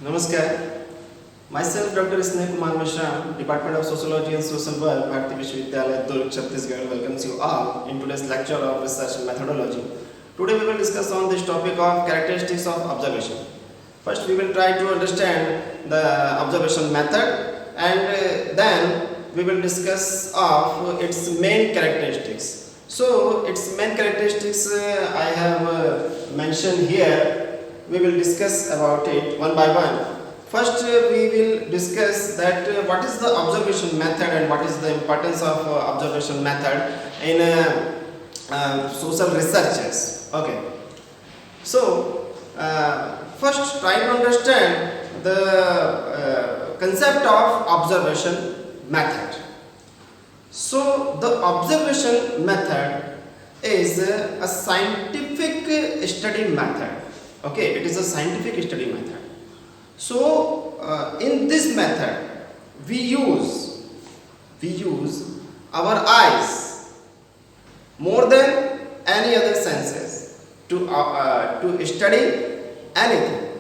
Namaskar. Myself, Dr. Sneh Kumar Mishra, Department of Sociology and Social Work, Bharati Vishwavidyalaya, Durg, Chhattisgarh, welcomes you all in today's lecture of research and methodology. Today we will discuss on this topic of characteristics of observation. First, we will try to understand the observation method, and then we will discuss of its main characteristics. So, its main characteristics I have mentioned here. We will discuss about it one by one. First, we will discuss that what is the observation method and what is the importance of observation method in social researches. Okay. So, first try to understand the concept of observation method. So, the observation method is a scientific study method. Okay, it is a scientific study method. So, in this method, we use our eyes more than any other senses to study anything.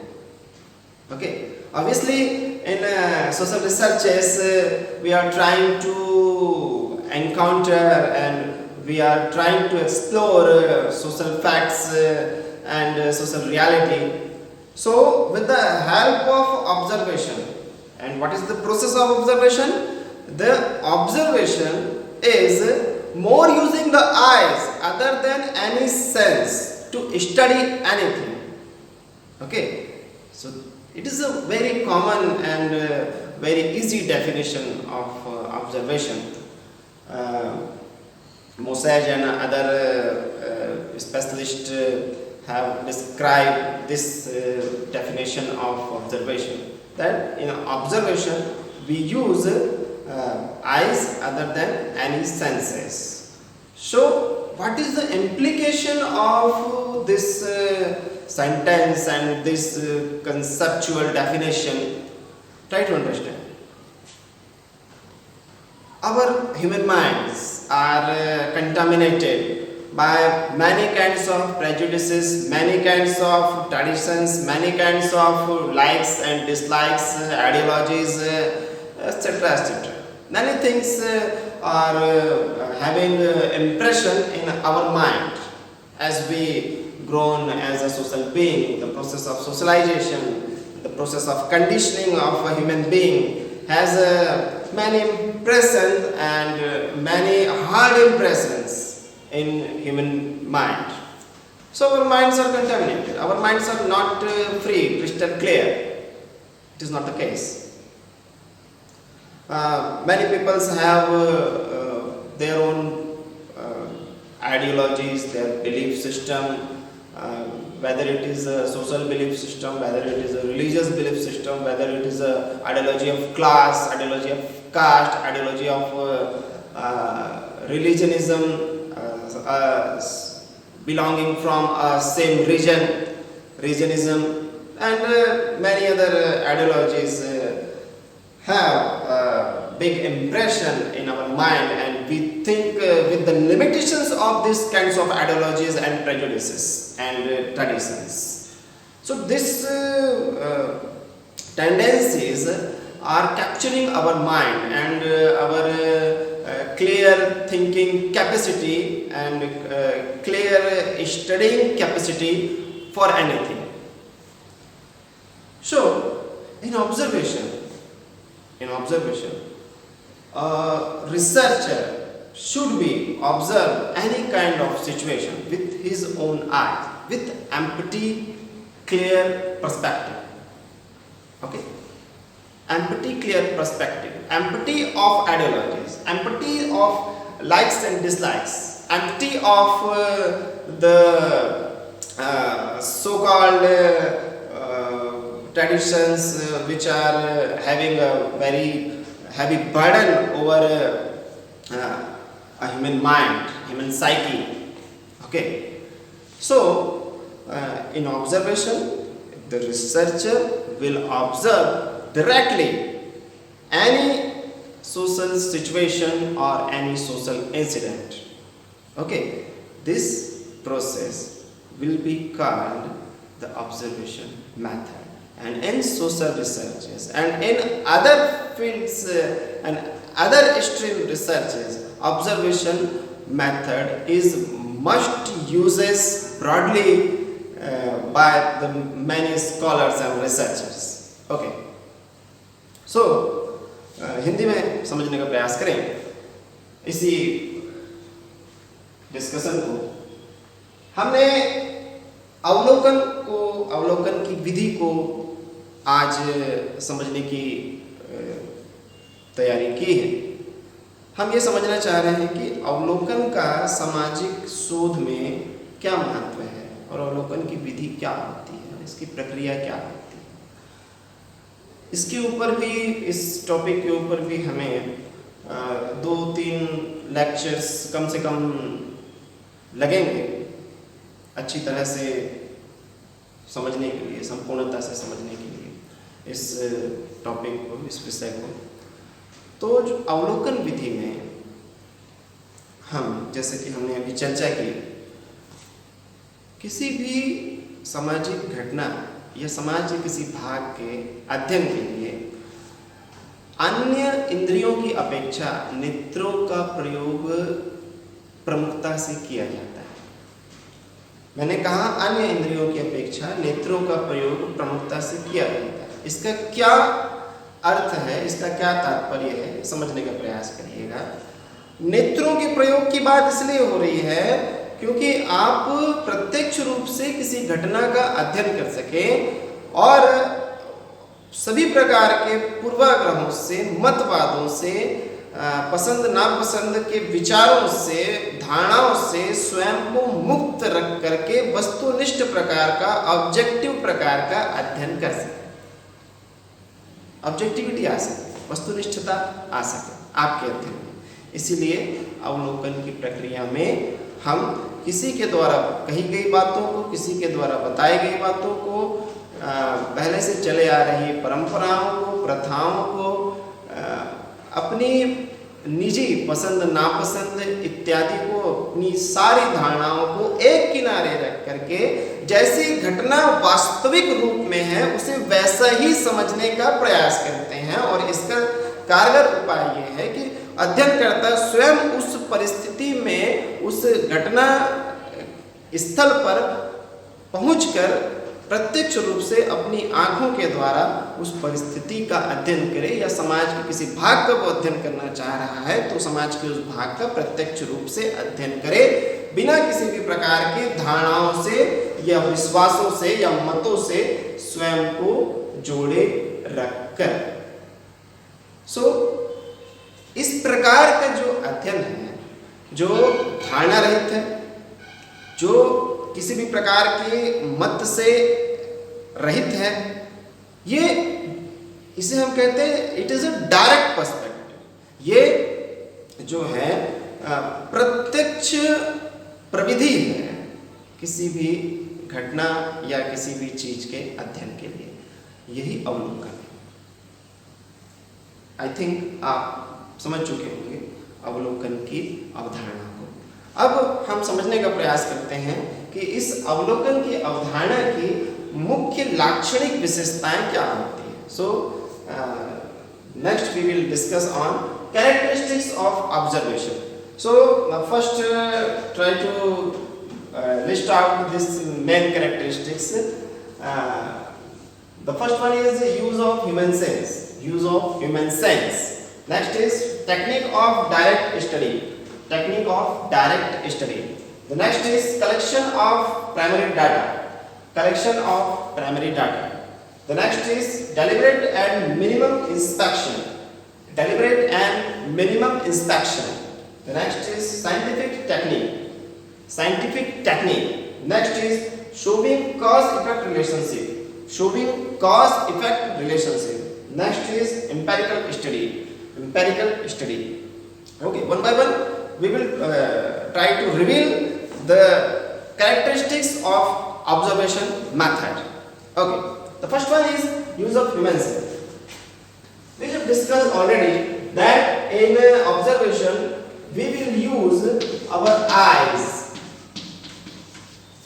Okay, obviously, in social researches, we are trying to encounter and we are trying to explore social facts and social reality. So, with the help of observation, and what is the process of observation? The observation is more using the eyes other than any sense to study anything. Okay, so it is a very common and very easy definition of observation. Mosage and other specialists have described this definition of observation, that in observation we use eyes other than any senses. So, what is the implication of this sentence and this conceptual definition? Try to understand. Our human minds are contaminated by many kinds of prejudices, many kinds of traditions, many kinds of likes and dislikes, ideologies, etc. etc. Many things are having impression in our mind as we grown as a social being. The process of socialization, the process of conditioning of a human being has many impressions and many hard impressions in human mind. So our minds are contaminated. Our minds are not free, crystal clear. It is not the case. Many people have their own ideologies, their belief system, whether it is a social belief system, whether it is a religious belief system, whether it is a ideology of class, ideology of caste, ideology of religionism, belonging from a same regionism, and many other ideologies have a big impression in our mind, and we think with the limitations of these kinds of ideologies and prejudices and traditions. So these tendencies are capturing our mind and our clear thinking capacity and clear studying capacity for anything. So, in observation, a researcher should be observe any kind of situation with his own eyes, with empty, clear perspective. Okay. Empty, clear perspective, empty of ideologies, empty of likes and dislikes, empty of the so-called traditions which are having a very heavy burden over a human mind, human psyche. Okay. So, in observation, the researcher will observe directly any social situation or any social incident. Okay, this process will be called the observation method. and in social researches and in other fields and other stream researches, observation method is must uses broadly by the many scholars and researchers. Okay, so Hindi में समझने का प्रयास करें इसी discussion को। हमने अवलोकन की विधि को आज समझने की तैयारी की है। हम ये समझना चाह रहे हैं कि अवलोकन का सामाजिक शोध में क्या महत्व है और अवलोकन की विधि क्या होती है, इसकी प्रक्रिया क्या होती है। इसके ऊपर भी, इस टॉपिक के ऊपर भी हमें 2-3 लेक्चर्स कम से कम लगेंगे अच्छी तरह से समझने के लिए, संपूर्णता से समझने के लिए इस टॉपिक को, इस विषय को। तो जो अवलोकन विधि में हम, जैसे कि हमने अभी चर्चा की, किसी भी सामाजिक घटना या समाज के किसी भाग के अध्ययन के लिए अन्य इंद्रियों की अपेक्षा नेत्रों का प्रयोग प्रमुखता से किया जाता है। मैंने कहा अन्य इंद्रियों की अपेक्षा नेत्रों का प्रयोग प्रमुखता से किया जाता है। इसका क्या अर्थ है, इसका क्या तात्पर्य है, समझने का प्रयास करिएगा। नेत्रों के प्रयोग की बात इसलिए हो रही है क्योंकि आप प्रत्यक्ष रूप से किसी घटना का अध्ययन कर सकें और सभी प्रकार के पूर्वाग्रहों से, मतवादों से, पसंद नापसंद के विचारों से, धारणाओं से स्वयं को मुक्त रख करके वस्तुनिष्ठ प्रकार का, ऑब्जेक्टिव प्रकार का अध्ययन कर सके। ऑब्जेक्टिविटी आ सके, वस्तुनिष्ठता आ सके आपके अध्ययन में। इसीलिए अवलोकन की प्रक्रिया में हम किसी के द्वारा कही गई बातों को, किसी के द्वारा बताई गई बातों को, पहले से चले आ रही परंपराओं को, प्रथाओं को, अपनी निजी पसंद नापसंद इत्यादि को, अपनी सारी धारणाओं को एक किनारे रख करके जैसी घटना वास्तविक रूप में है उसे वैसा ही समझने का प्रयास करते हैं। और इसका कारगर उपाय ये है कि अध्ययनकर्ता स्वयं उस परिस्थिति में, उस घटना स्थल पर पहुंचकर प्रत्यक्ष रूप से अपनी आंखों के द्वारा उस परिस्थिति का अध्ययन करे, या समाज के किसी भाग का वो अध्ययन करना चाह रहा है तो समाज के उस भाग का प्रत्यक्ष रूप से अध्ययन करे, बिना किसी भी प्रकार की धारणाओं से या विश्वासों से या मतों से स्वयं को जोड़े रखकर। इस प्रकार का जो अध्ययन है, जो धारणा रहित है, जो किसी भी प्रकार के मत से रहित है, ये इसे हम कहते हैं it is a direct perspective. ये जो है प्रत्यक्ष प्रविधि है किसी भी घटना या किसी भी चीज के अध्ययन के लिए। यही अवलोकन है। आई थिंक आप समझ चुके होंगे अवलोकन की अवधारणा को। अब हम समझने का प्रयास करते हैं कि इस अवलोकन की अवधारणा की मुख्य लाक्षणिक विशेषताएं क्या होती हैं। So next we will discuss on characteristics of observation. So first try to list out this main characteristics. The first one is use of human sense, use of human sense. Next is technique of direct study, technique of direct study. The next is collection of primary data, collection of primary data. The next is deliberate and minimum inspection, deliberate and minimum inspection. The next is scientific technique, scientific technique. Next is showing cause-effect relationship, showing cause-effect relationship. Next is empirical study, empirical study. Okay, one by one we will try to reveal the characteristics of observation method. Okay, the first one is use of human sense. We have discussed already that in observation we will use our eyes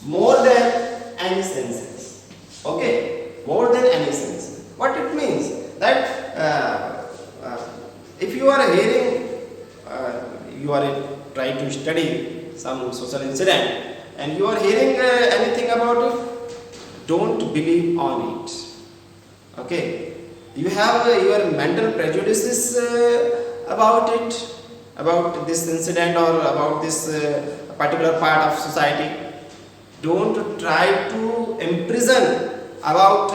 more than any senses. Okay, more than any sense. What it means? That if you are hearing, you are trying to study some social incident and you are hearing anything about it, don't believe on it. Okay? You have your mental prejudices about it, about this incident or about this particular part of society. Don't try to imprison about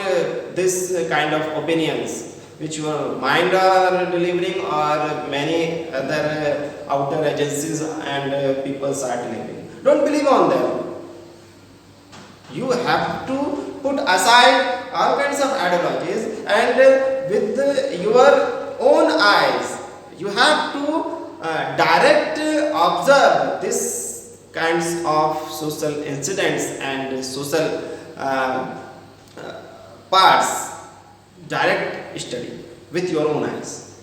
this kind of opinions which your mind are delivering or many other outer agencies and people are delivering. Don't believe on them. You have to put aside all kinds of ideologies and with your own eyes you have to direct observe this kinds of social incidents and social parts. Direct study with your own eyes,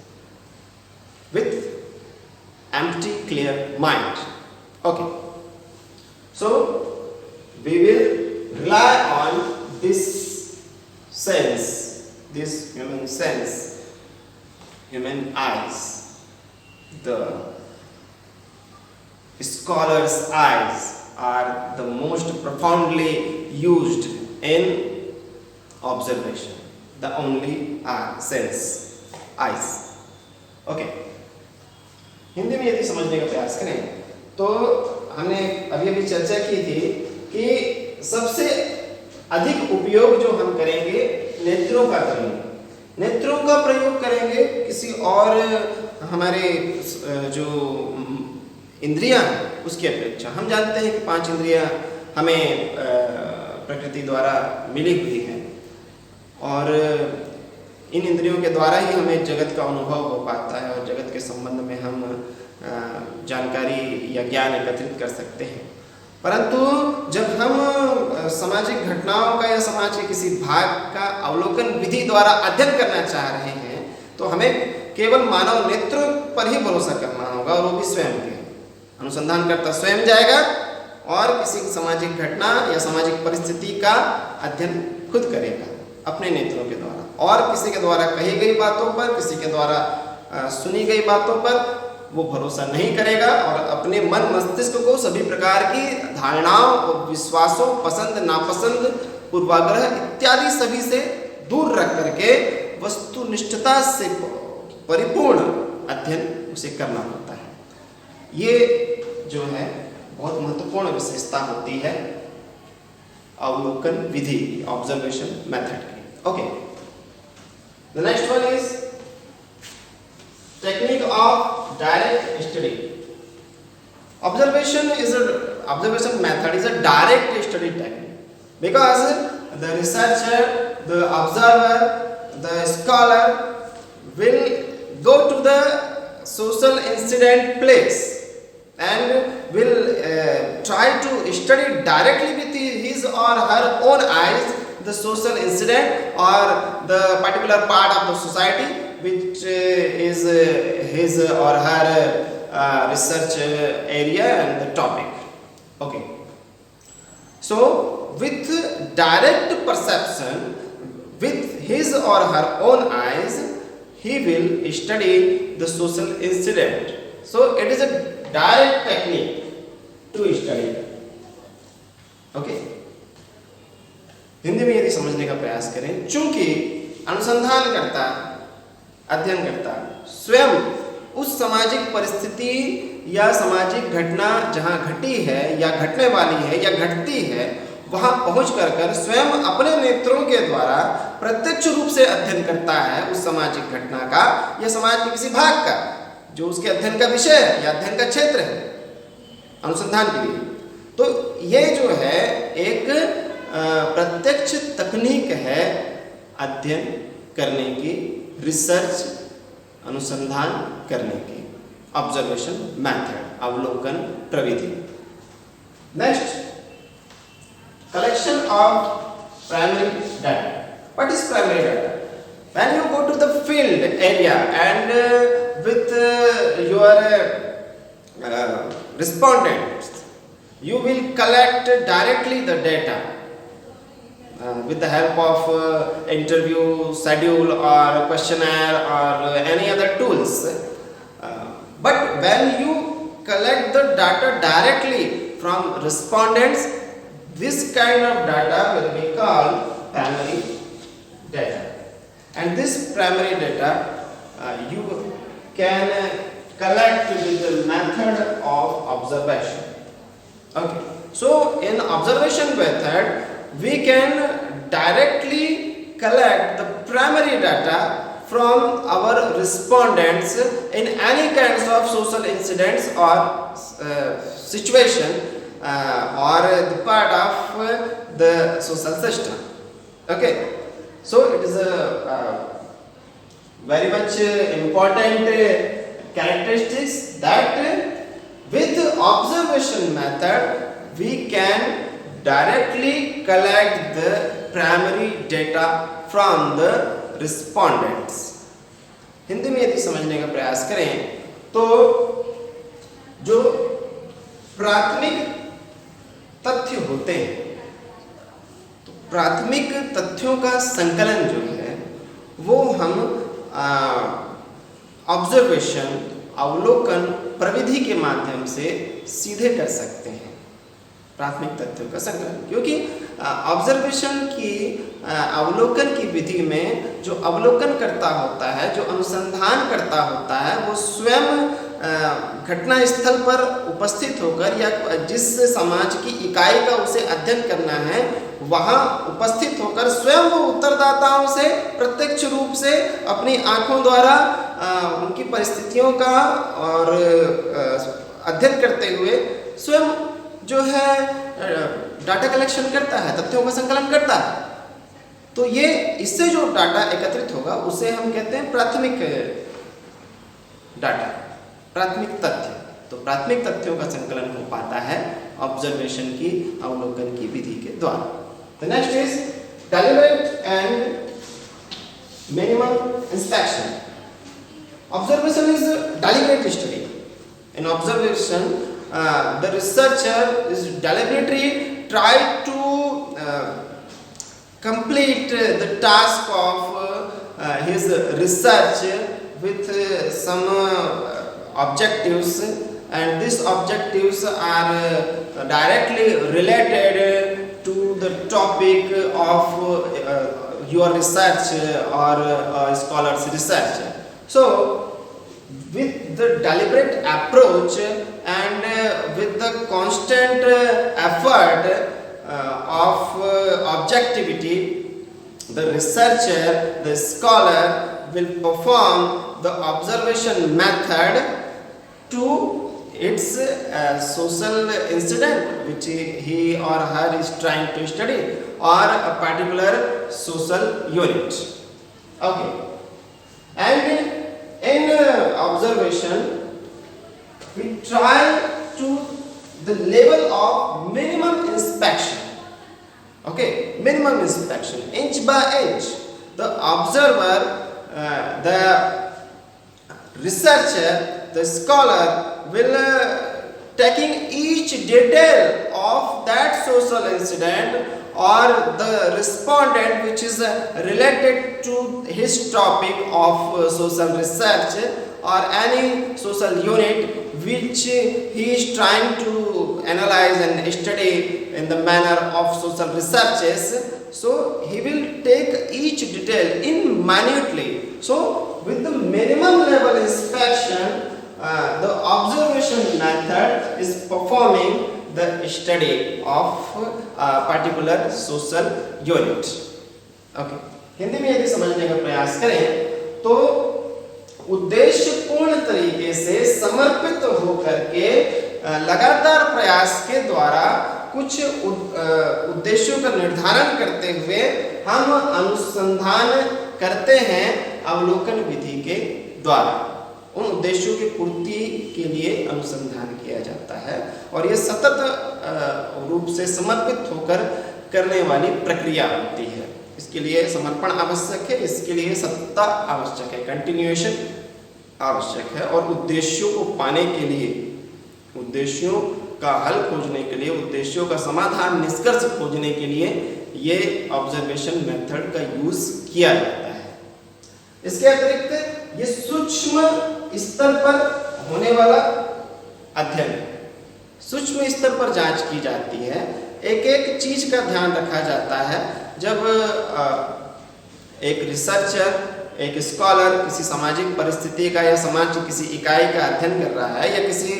with empty clear mind. Okay, so we will rely on this sense, this human sense, human eyes. The scholars' eyes are the most profoundly used in observation. The only sense, eyes. Okay. Hindi में यदि समझने का प्रयास करें तो हमने अभी चर्चा की थी कि सबसे अधिक उपयोग जो हम करेंगे नेत्रों का करेंगे। नेत्रों का प्रयोग करेंगे किसी और हमारे जो इंद्रियां उसकी अपेक्षा। हम जानते हैं कि 5 इंद्रियां हमें प्रकृति द्वारा मिली हुई हैं और इन इंद्रियों के द्वारा ही हमें जगत का अनुभव हो पाता है और जगत के संबंध में हम जानकारी या ज्ञान एकत्रित कर सकते हैं। परंतु जब हम सामाजिक घटनाओं का या समाज के किसी भाग का अवलोकन विधि द्वारा अध्ययन करना चाह रहे हैं तो हमें केवल मानव नेत्रों पर ही भरोसा करना होगा और वो भी स्वयं के। अनुसंधानकर्ता स्वयं जाएगा और किसी सामाजिक घटना या सामाजिक परिस्थिति का अध्ययन खुद करेगा अपने नेत्रों के द्वारा, और किसी के द्वारा कही गई बातों पर, किसी के द्वारा सुनी गई बातों पर वो भरोसा नहीं करेगा और अपने मन मस्तिष्क को सभी प्रकार की धारणाओं, विश्वासों, पसंद नापसंद, पूर्वाग्रह इत्यादि सभी से दूर रख करके वस्तुनिष्ठता से परिपूर्ण अध्ययन उसे करना होता है। ये जो है बहुत महत्वपूर्ण विशेषता होती है अवलोकन विधि, ऑब्जर्वेशन मेथड की। Okay, the next one is technique of direct study. Observation method is a direct study technique because the researcher, the observer, the scholar will go to the social incident place and will try to study directly with his or her own eyes the social incident or the particular part of the society which is his or her research area and the topic. Okay. So with direct perception with his or her own eyes he will study the social incident. So it is a direct technique to study. Okay. Hindi में यदि समझने का प्रयास करें, चूंकि अनुसंधान करता, अध्ययन करता स्वयं उस सामाजिक परिस्थिति या सामाजिक घटना जहाँ घटी है या घटने वाली है या घटती है वहाँ पहुँच कर स्वयं अपने नेत्रों के द्वारा प्रत्यक्ष रूप से अध्ययन करता है उस सामाजिक घटना का या समाज के किसी भाग का जो उसके अध्ययन का विषय है या अध्ययन का क्षेत्र है अनुसंधान के लिए। तो ये जो है एक प्रत्यक्ष तकनीक है अध्ययन करने की, रिसर्च अनुसंधान करने की, ऑब्जर्वेशन मेथड, अवलोकन प्रविधि। Next, collection of primary data. What is primary data? When you go to the field area and with your respondents, you will collect directly the data. with the help of interview, schedule or questionnaire or any other tools. But when you collect the data directly from respondents, this kind of data will be called primary data. And this primary data you can collect with the method of observation. Okay. So in observation method, we can directly collect the primary data from our respondents in any kinds of social incidents or situation or the part of the social system. Okay. So it is a very much important characteristics that with observation method we can directly collect the primary data from the respondents. Hindi में यदि समझने का प्रयास करें तो जो प्राथमिक तथ्य होते हैं, तो प्राथमिक तथ्यों का संकलन जो है वो हम ऑब्जर्वेशन अवलोकन प्रविधि के माध्यम से सीधे कर सकते हैं प्राथमिक तथ्यों का संकलन, क्योंकि ऑब्जर्वेशन की अवलोकन की विधि में जो अवलोकन करता होता है, जो अनुसंधान करता होता है, वो स्वयं घटना स्थल पर उपस्थित होकर या जिस समाज की इकाई का उसे अध्ययन करना है वहाँ उपस्थित होकर स्वयं वो उत्तरदाताओं से प्रत्यक्ष रूप से अपनी आंखों द्वारा उनकी परिस्थितियों का और अध्ययन करते हुए स्वयं जो है डाटा कलेक्शन करता है, तथ्यों का संकलन करता है। तो ये इससे जो डाटा एकत्रित होगा उसे हम कहते हैं प्राथमिक डाटा, प्राथमिक तथ्य। तो प्राथमिक तथ्यों का संकलन हो पाता है ऑब्जर्वेशन की अवलोकन की विधि के द्वारा। The next is deliberate and minimum inspection. Observation is a deliberate study. In observation, the researcher is deliberately try to complete the task of his research with some objectives, and these objectives are directly related to the topic of your research or scholar's research. So with the deliberate approach and with the constant effort of objectivity, the researcher, the scholar will perform the observation method to its social incident which he or her is trying to study, or a particular social unit. Okay. And in observation, we try to the level of minimum inspection. Okay, minimum inspection, inch by inch. The observer, the researcher, the scholar will taking each detail of that social incident or the respondent which is related to his topic of social research or any social unit which he is trying to analyze and study in the manner of social researches. So he will take each detail in minutely. So with the minimum level inspection, the observation method is performing the study of a particular social unit. Okay. Hindi में यदि समझने का प्रयास करें तो उद्देश्यपूर्ण तरीके से समर्पित होकर के लगातार प्रयास के द्वारा कुछ उद्देश्यों का निर्धारण करते हुए हम अनुसंधान करते हैं अवलोकन विधि के द्वारा। उन उद्देश्यों की पूर्ति के लिए अनुसंधान किया जाता है और ये सतत रूप से समर्पित होकर करने वाली प्रक्रिया होती है। इसके लिए समर्पण आवश्यक है, इसके लिए सततता आवश्यक है, कंटिन्यूएशन आवश्यक है और उद्देश्यों को पाने के लिए, उद्देश्यों का हल खोजने के लिए, उद्देश्यों का समाधान, निष्कर्ष खोजने के लिए ये ऑब्जर्वेशन मेथड का यूज किया जाता है। इसके अतिरिक्त ये सूक्ष्म स्तर पर होने वाला अध्ययन, सूक्ष्म स्तर पर जांच की जाती है, एक एक चीज का ध्यान रखा जाता है। जब एक रिसर्चर, एक स्कॉलर किसी सामाजिक परिस्थिति का या समाज की किसी इकाई का अध्ययन कर रहा है या किसी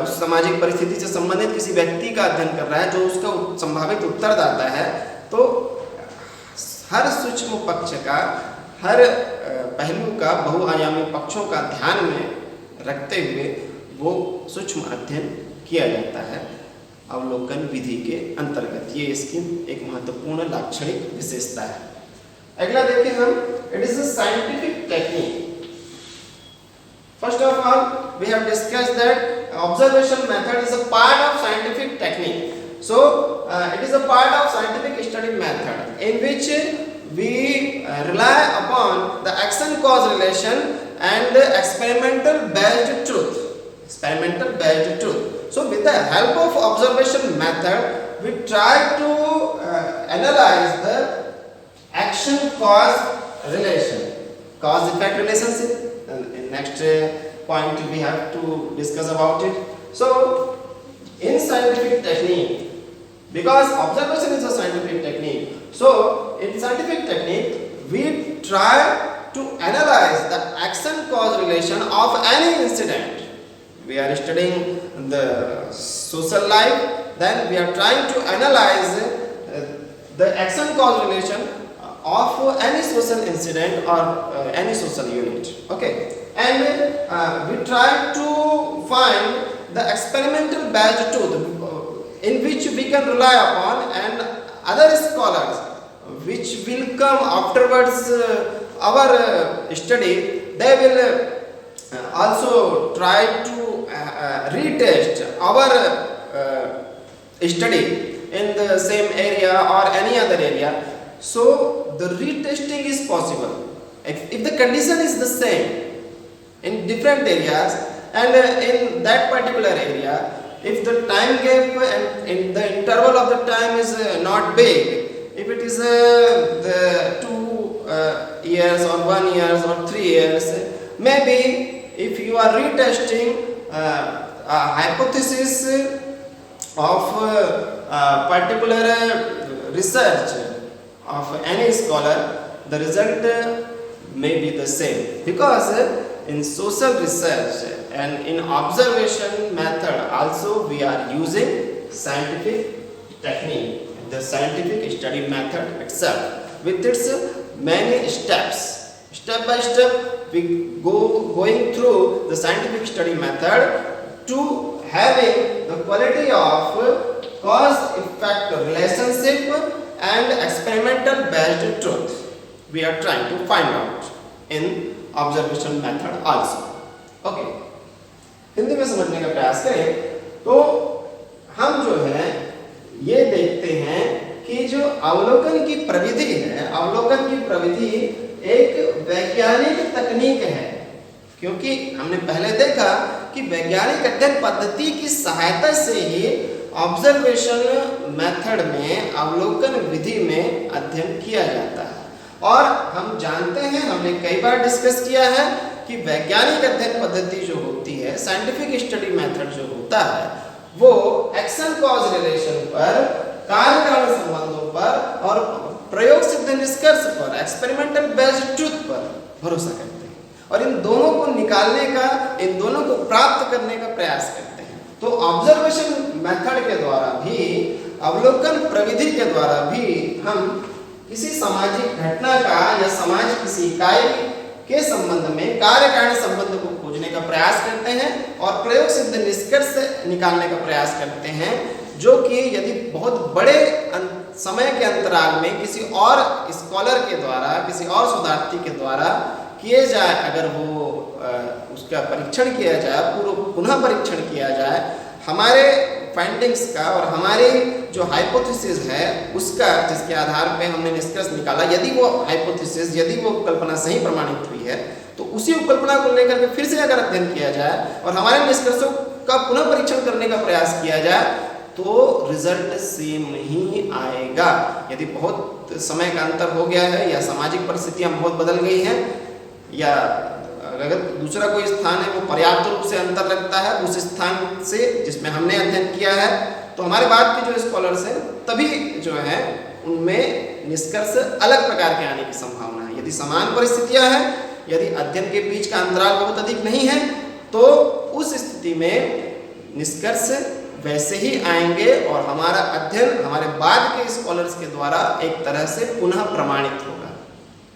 उस सामाजिक परिस्थिति से संबंधित किसी व्यक्ति का अध्ययन कर रहा है जो उसका संभावित उत्तरदाता है, तो हर सूक्ष्म पक्ष का, हर पहलू का, बहुआयामी पक्षों का ध्यान में रखते हुए वो सूक्ष्म अध्ययन किया जाता है अवलोकन विधि के अंतर्गत। ये इसकी एक महत्वपूर्ण लाक्षणिक विशेषता है। अगला देखें हम, it is a scientific technique. First of all we have discussed that observation method is a part of scientific technique. So it is a part of scientific study method in which we rely upon the action cause relation and experimental based truth. Experimental based truth. So with the help of observation method we try to analyze the action cause relation, cause effect relationship. In next point we have to discuss about it. So in scientific technique, because observation is a scientific technique, so in scientific technique we try to analyze the action cause relation of any incident. We are studying the social life, then we are trying to analyze the action cause relation of any social incident or any social unit. Okay, and we try to find the experimental based truth in which we can rely upon, and other scholars which will come afterwards our study, they will also try to retest our study in the same area or any other area. So the retesting is possible if the condition is the same in different areas, and in that particular area if the time gap and in the interval of the time is not big, if it is the 2 years or 1 year or 3 years, maybe if you are retesting a hypothesis of particular research of any scholar, the result may be the same, because in social research and in observation method also we are using scientific technique, the scientific study method itself with its many steps. Step by step we going through the scientific study method to having the quality of cause effect relationship and experimental based truth we are trying to find out in observation method also. Okay, Hindi में समझने का प्रयास करें तो हम जो है ये देखते हैं कि जो अवलोकन की प्रविधि है, अवलोकन की प्रविधि एक वैज्ञानिक तकनीक है, क्योंकि हमने पहले देखा कि वैज्ञानिक अध्ययन पद्धति की सहायता से ही ऑब्जर्वेशन मेथड में, अवलोकन विधि में अध्ययन किया जाता है। और हम जानते हैं, हमने कई बार डिस्कस किया है कि वैज्ञानिक अध्ययन पद्धति जो होती है, साइंटिफिक स्टडी मेथड जो होता है, वो एक्शन कॉज रिलेशन पर, कार्य कारण संबंधों पर और प्रयोग सिद्ध निष्कर्ष पर, एक्सपेरिमेंटल बेस्ड ट्रूथ पर भरोसा करते हैं और इन दोनों को निकालने का, इन दोनों को प्राप्त करने का प्रयास करते हैं। तो ऑब्जर्वेशन मेथड के द्वारा भी, अवलोकन प्रविधि के द्वारा भी हम किसी सामाजिक घटना का या समाज किसी इकाई के संबंध में कार्य कारण संबंध को खोजने का प्रयास करते हैं और प्रयोग सिद्ध निष्कर्ष निकालने का प्रयास करते हैं, जो कि यदि बहुत बड़े समय के अंतराल में किसी और स्कॉलर के द्वारा, किसी और शोधार्थी के द्वारा किए जाए, अगर वो उसका परीक्षण किया जाए, पुनः परीक्षण किया जाए, हमारे फाइंडिंग्स का और हमारी जो हाइपोथेसिस है उसका, जिसके आधार पे हमने निष्कर्ष निकाला, यदि वो हाइपोथेसिस, यदि वो कल्पना सही प्रमाणित हुई है, तो उसी कल्पना को लेकर के फिर से अगर अध्ययन किया जाए और हमारे निष्कर्षों का पुनः परीक्षण करने का प्रयास किया जाए तो रिजल्ट सेम नहीं आएगा। यदि बहुत समय का अंतर हो गया है या सामाजिक परिस्थितियां बहुत बदल गई हैं या अगर दूसरा कोई स्थान है वो पर्याप्त रूप से अंतर लगता है उस स्थान से जिसमें हमने अध्ययन किया है, तो हमारे बाद के जो स्कॉलर्स हैं तभी जो है उनमें निष्कर्ष अलग प्रकार के आने की संभावना है। यदि समान परिस्थितियां हैं, यदि अध्ययन के बीच का अंतराल बहुत अधिक नहीं है, तो उस स्थिति में निष्कर्ष वैसे ही आएंगे और हमारा अध्ययन हमारे बाद के स्कॉलर्स के द्वारा एक तरह से पुनः प्रमाणित होगा,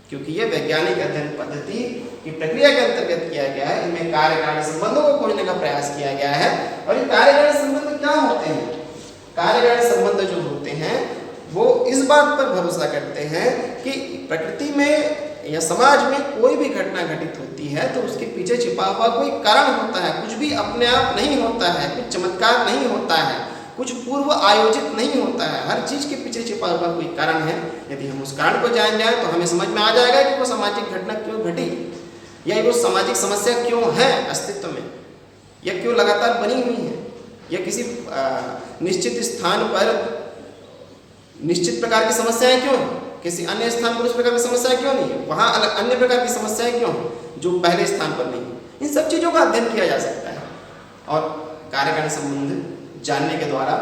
क्योंकि ये वैज्ञानिक अध्ययन पद्धति की प्रक्रिया के अंतर्गत किया गया है। इनमें कार्यकारण संबंधों को खोजने का प्रयास किया गया है। और ये कार्यकारण संबंध क्या होते हैं? कार्यकारण संबंध जो होते हैं वो इस बात पर भरोसा करते हैं कि प्रकृति में या समाज में कोई भी घटना घटित होती है तो उसके पीछे छिपा हुआ कोई कारण होता है। कुछ भी अपने आप नहीं होता है, कुछ चमत्कार नहीं होता है, कुछ पूर्व आयोजित नहीं होता है। हर चीज के पीछे छिपा हुआ कोई कारण है। यदि हम उस कारण को जान जाए तो हमें समझ में आ जाएगा कि वो सामाजिक घटना क्यों घटी या वो सामाजिक समस्या क्यों है अस्तित्व में, या क्यों लगातार बनी हुई है, या किसी निश्चित स्थान पर निश्चित प्रकार की समस्याएं क्यों है, किसी अन्य स्थान पर उस प्रकार की समस्या क्यों नहीं है, वहां अलग अन्य प्रकार की समस्याएं क्यों हैं जो पहले स्थान पर नहीं है। इन सब चीजों का अध्ययन किया जा सकता है और कार्यकारण संबंध जानने के द्वारा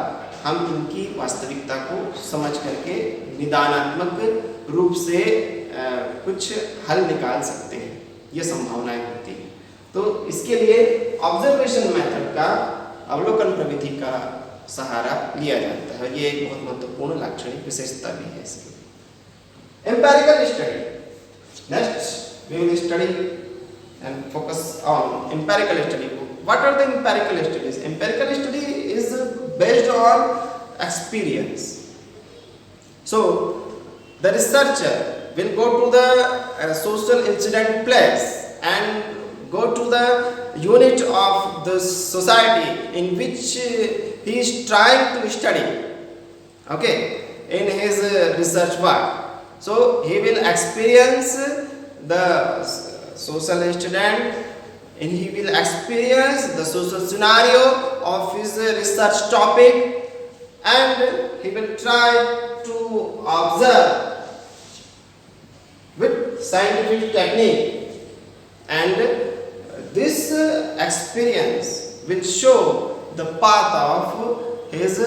हम इनकी वास्तविकता को समझ करके निदानात्मक रूप से कुछ हल निकाल सकते हैं, ये संभावनाएं होती है। तो इसके लिए ऑब्जर्वेशन मेथड का, अवलोकन प्रविधि का सहारा लिया जाता है। ये एक बहुत महत्वपूर्ण लाक्षणिक विशेषता भी है इसकी। Empirical study, next we will study and focus on empirical study. What are the empirical studies? Empirical study is based on experience. So the researcher will go to the social incident place and go to the unit of the society in which he is trying to study, okay, in his research work. So he will experience the social incident and he will experience the social scenario of his research topic and he will try to observe with scientific technique, and this experience will show the path of his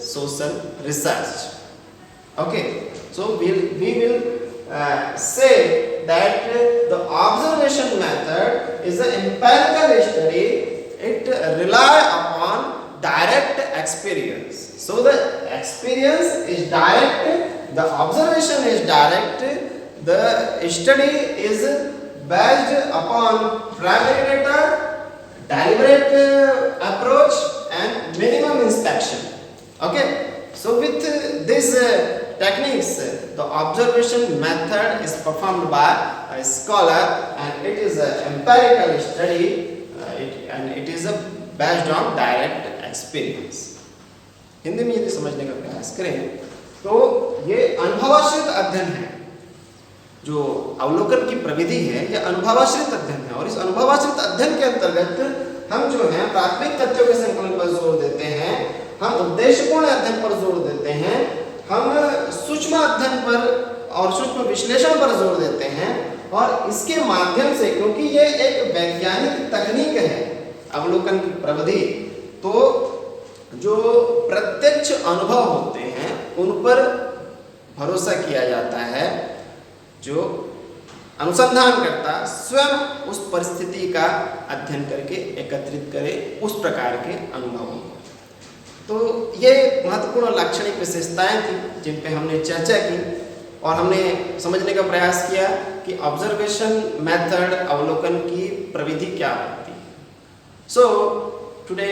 social research. Okay, so we will say that the observation method is an empirical study. It rely upon direct experience. So the experience is direct, the observation is direct, the study is based upon primary data, deliberate approach and minimum inspection. Okay, so with this techniques, the observation method is performed by a scholar and it is an empirical study and it is based on direct experience. Hindi में यदि समझने का प्रयास करें तो ये अनुभवाश्रित अध्ययन है। जो अवलोकन की प्रविधि है यह अनुभवाश्रित अध्ययन है और इस अनुभवाश्रित अध्ययन के अंतर्गत हम जो है प्राथमिक तथ्यों के संकलन पर जोर देते हैं, हम उद्देश्यपूर्ण अध्ययन पर जोर देते हैं, हम सूक्ष्म अध्ययन पर और सूक्ष्म विश्लेषण पर जोर देते हैं। और इसके माध्यम से, क्योंकि ये एक वैज्ञानिक तकनीक है अवलोकन की प्रविधि, तो जो प्रत्यक्ष अनुभव होते हैं उन पर भरोसा किया जाता है। जो अनुसंधानकर्ता स्वयं उस परिस्थिति का अध्ययन करके एकत्रित करे उस प्रकार के अनुभवों को। तो ये महत्वपूर्ण लाक्षणिक विशेषताएं थी जिन पे हमने चर्चा की और हमने समझने का प्रयास किया कि ऑब्जर्वेशन मेथड, अवलोकन की प्रविधि क्या होती है। So today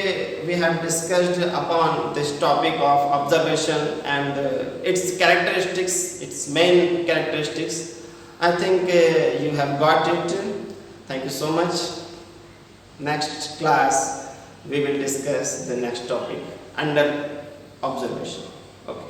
we have discussed upon this topic of observation and its characteristics, its main characteristics. I think you have got it. Thank you so much. Next class we will discuss the next topic under observation. Okay.